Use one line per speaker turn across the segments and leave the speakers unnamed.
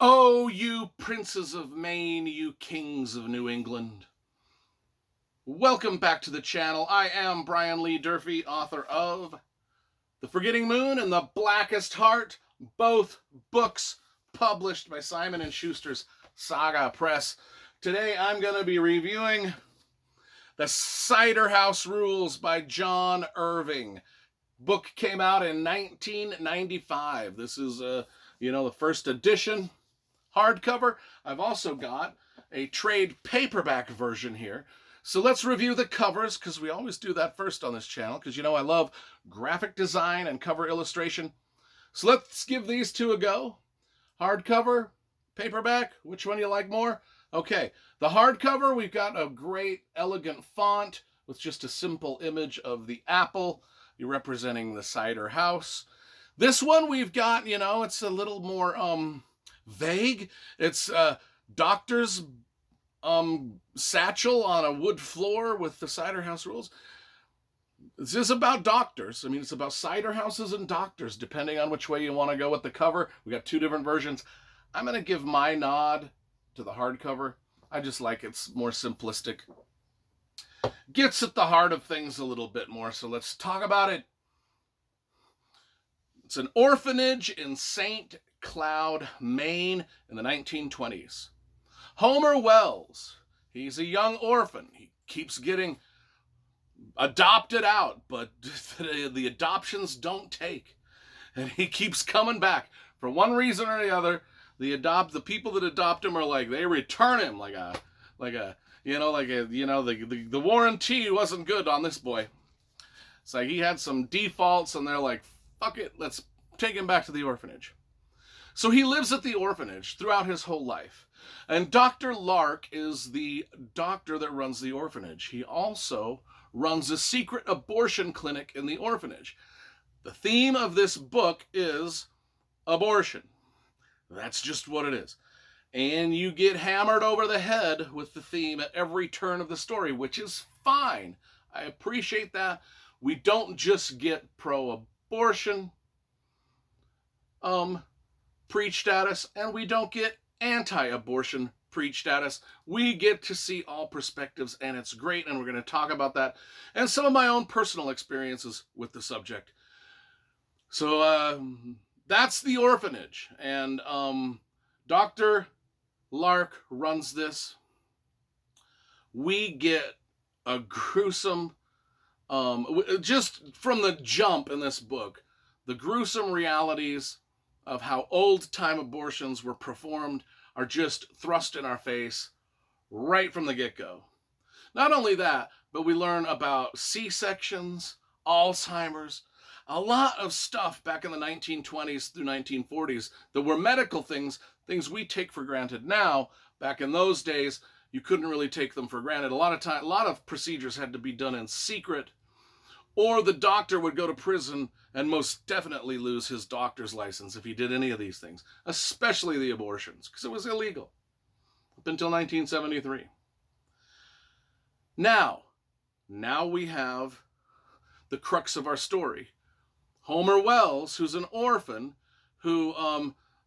Oh, you princes of Maine, you kings of New England. Welcome back to the channel. I am Brian Lee Durfee, author of The Forgetting Moon and The Blackest Heart, both books published by Simon & Schuster's Saga Press. Today I'm going to be reviewing The Cider House Rules by John Irving. Book came out in 1995. This is, the first edition hardcover. I've also got a trade paperback version here. So let's review the covers, because we always do that first on this channel, because I love graphic design and cover illustration. So let's give these two a go. Hardcover, paperback, which one do you like more? Okay, the hardcover, we've got a great elegant font with just a simple image of the apple. You're representing the cider house. This one we've got, it's a little more vague. It's doctor's satchel on a wood floor with the Cider House Rules. This is about doctors. It's about cider houses and doctors, depending on which way you want to go with the cover. We got two different versions. I'm going to give my nod to the hardcover. I just like it's more simplistic. Gets at the heart of things a little bit more, so let's talk about it. It's an orphanage in St. Cloud, Maine in the 1920s. Homer Wells, he's a young orphan. He keeps getting adopted out, but the adoptions don't take. And he keeps coming back. For one reason or the other, the people that adopt him are like, they return him the warranty wasn't good on this boy. It's like he had some defaults and they're like, fuck it, let's take him back to the orphanage. So he lives at the orphanage throughout his whole life. And Dr. Lark is the doctor that runs the orphanage. He also runs a secret abortion clinic in the orphanage. The theme of this book is abortion. That's just what it is. And you get hammered over the head with the theme at every turn of the story, which is fine. I appreciate that. We don't just get pro-abortion preach status, and we don't get anti-abortion preach status. We get to see all perspectives, and it's great, and we're going to talk about that and some of my own personal experiences with the subject. So that's the orphanage, and Dr. Lark runs this. We get a gruesome, just from the jump in this book, the gruesome realities of how old-time abortions were performed are just thrust in our face right from the get-go. Not only that, but we learn about C-sections, Alzheimer's, a lot of stuff back in the 1920s through 1940s that were medical things we take for granted now. Back in those days, you couldn't really take them for granted. A lot of procedures had to be done in secret, or the doctor would go to prison and most definitely lose his doctor's license if he did any of these things, especially the abortions, because it was illegal up until 1973. Now we have the crux of our story. Homer Wells, who's an orphan, who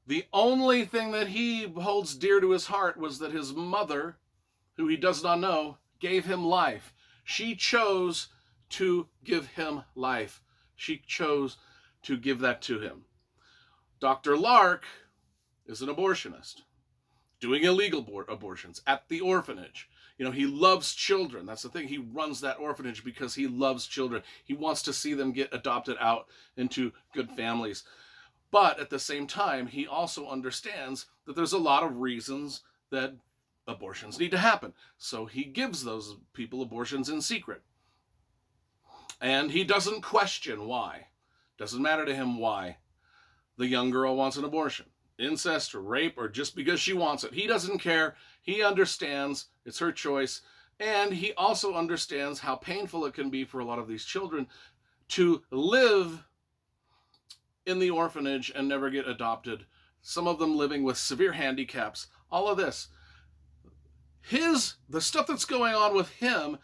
the only thing that he holds dear to his heart was that his mother, who he does not know, gave him life. She chose to give him life. She chose to give that to him. Dr. Lark is an abortionist, doing illegal abortions at the orphanage. He loves children. That's the thing. He runs that orphanage because he loves children. He wants to see them get adopted out into good families. But at the same time, he also understands that there's a lot of reasons that abortions need to happen. So he gives those people abortions in secret. And he doesn't question why. Doesn't matter to him why the young girl wants an abortion. Incest or rape or just because she wants it. He doesn't care. He understands it's her choice. And he also understands how painful it can be for a lot of these children to live in the orphanage and never get adopted. Some of them living with severe handicaps. All of this. The stuff that's going on with him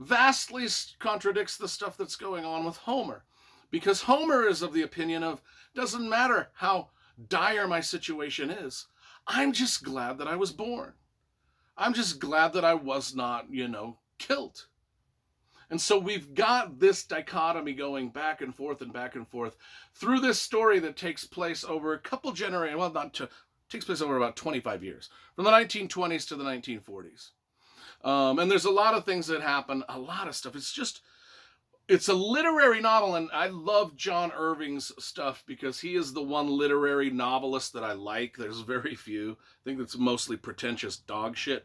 vastly contradicts the stuff that's going on with Homer. Because Homer is of the opinion of, doesn't matter how dire my situation is, I'm just glad that I was born. I'm just glad that I was not, killed. And so we've got this dichotomy going back and forth and back and forth through this story that takes place over a couple generations. Well, takes place over about 25 years, from the 1920s to the 1940s. And there's a lot of things that happen, a lot of stuff. It's a literary novel, and I love John Irving's stuff because he is the one literary novelist that I like. There's very few. I think it's mostly pretentious dog shit.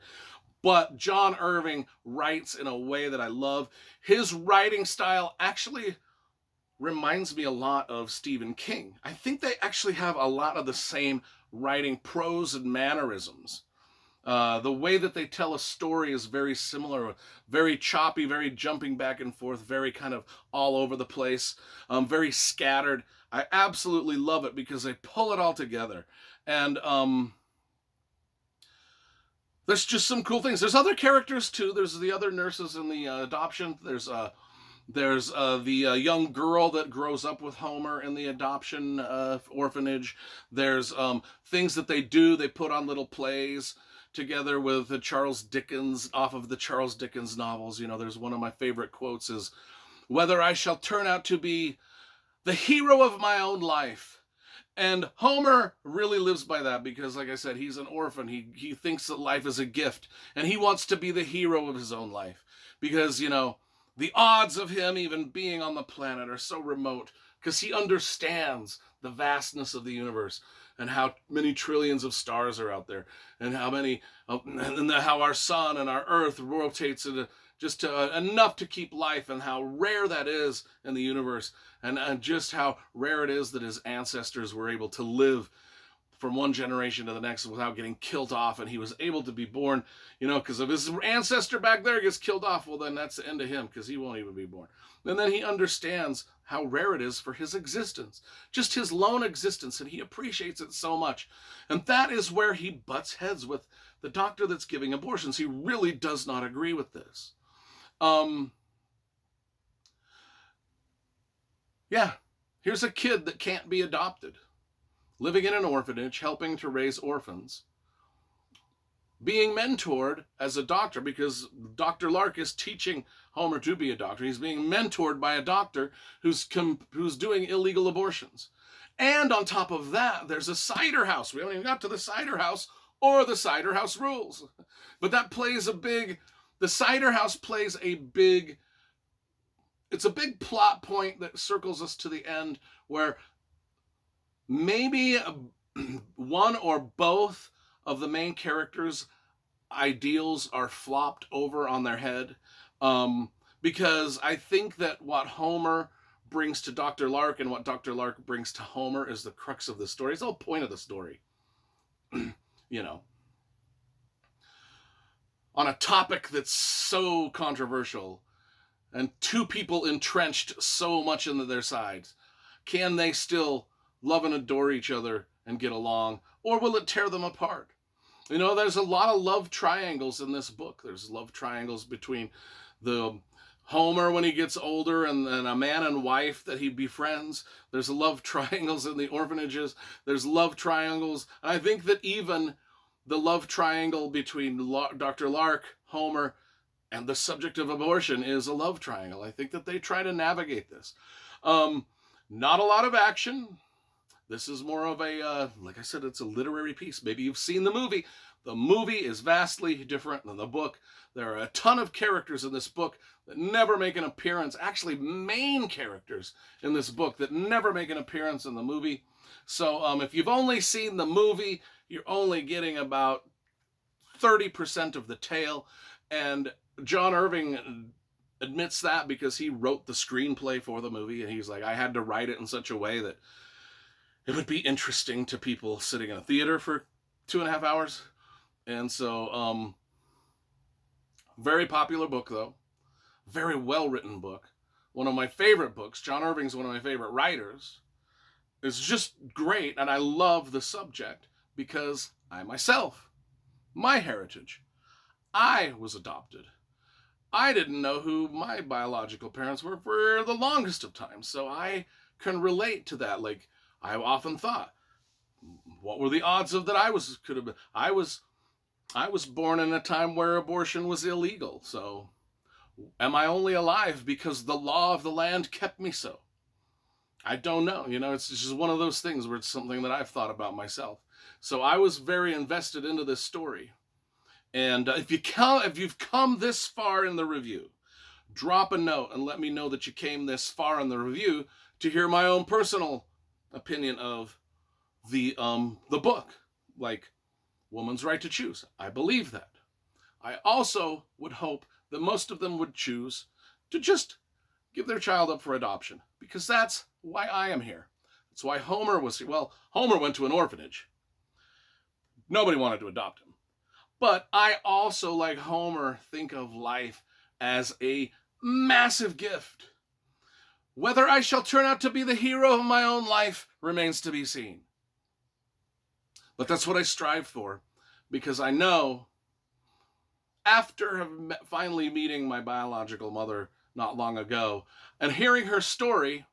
But John Irving writes in a way that I love. His writing style actually reminds me a lot of Stephen King. I think they actually have a lot of the same writing prose and mannerisms. The way that they tell a story is very similar, very choppy, very jumping back and forth, very kind of all over the place, very scattered. I absolutely love it because they pull it all together. And there's just some cool things. There's other characters too. There's the other nurses in the adoption. There's the young girl that grows up with Homer in the adoption orphanage. There's things that they do. They put on little plays together with Charles Dickens, off of the Charles Dickens novels. There's one of my favorite quotes is, "Whether I shall turn out to be the hero of my own life." And Homer really lives by that because, like I said, he's an orphan. He thinks that life is a gift, and he wants to be the hero of his own life because, the odds of him even being on the planet are so remote because he understands the vastness of the universe and how many trillions of stars are out there and how our sun and our earth rotates just enough to keep life, and how rare that is in the universe, and just how rare it is that his ancestors were able to live from one generation to the next without getting killed off, and he was able to be born, because if his ancestor back there gets killed off, well, then that's the end of him, because he won't even be born. And then he understands how rare it is for his existence, just his lone existence, and he appreciates it so much. And that is where he butts heads with the doctor that's giving abortions. He really does not agree with this. Here's a kid that can't be adopted, living in an orphanage, helping to raise orphans, being mentored as a doctor because Dr. Lark is teaching Homer to be a doctor. He's being mentored by a doctor who's doing illegal abortions. And on top of that, there's a cider house. We haven't even got to the cider house or the Cider House Rules. But the cider house plays it's a big plot point that circles us to the end where maybe one or both of the main characters' ideals are flopped over on their head. Because I think that what Homer brings to Dr. Lark and what Dr. Lark brings to Homer is the crux of the story. It's the whole point of the story. On a topic that's so controversial and two people entrenched so much into their sides, can they still love and adore each other and get along, or will it tear them apart? There's a lot of love triangles in this book. There's love triangles between the Homer when he gets older and a man and wife that he befriends. There's love triangles in the orphanages. There's love triangles. And I think that even the love triangle between Dr. Lark, Homer, and the subject of abortion is a love triangle. I think that they try to navigate this. Not a lot of action. This is more of like I said, it's a literary piece. Maybe you've seen the movie. The movie is vastly different than the book. There are a ton of characters in this book that never make an appearance. Actually, main characters in this book that never make an appearance in the movie. So if you've only seen the movie, you're only getting about 30% of the tale. And John Irving admits that because he wrote the screenplay for the movie. And he's like, I had to write it in such a way that it would be interesting to people sitting in a theater for 2.5 hours. And so, very popular book, though. Very well-written book. One of my favorite books. John Irving's one of my favorite writers. It's just great, and I love the subject because I myself, my heritage, I was adopted. I didn't know who my biological parents were for the longest of times, so I can relate to that. Like, I often thought, what were the odds of that could have been? I was born in a time where abortion was illegal. So am I only alive because the law of the land kept me so? I don't know. It's just one of those things where it's something that I've thought about myself. So I was very invested into this story. And if you've come this far in the review, drop a note and let me know that you came this far in the review to hear my own personal opinion of the book, like Woman's Right to Choose. I believe that. I also would hope that most of them would choose to just give their child up for adoption, because that's why I am here. That's why Homer was here. Well, Homer went to an orphanage. Nobody wanted to adopt him. But I also, like Homer, think of life as a massive gift. Whether I shall turn out to be the hero of my own life remains to be seen. But that's what I strive for, because I know, after finally meeting my biological mother not long ago and hearing her story,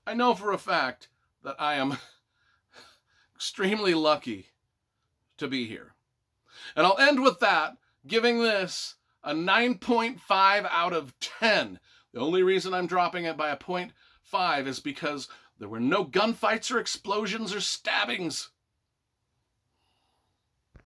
I know for a fact that I am extremely lucky to be here. And I'll end with that, giving this a 9.5 out of 10. The only reason I'm dropping it by a 0.5 is because there were no gunfights or explosions or stabbings.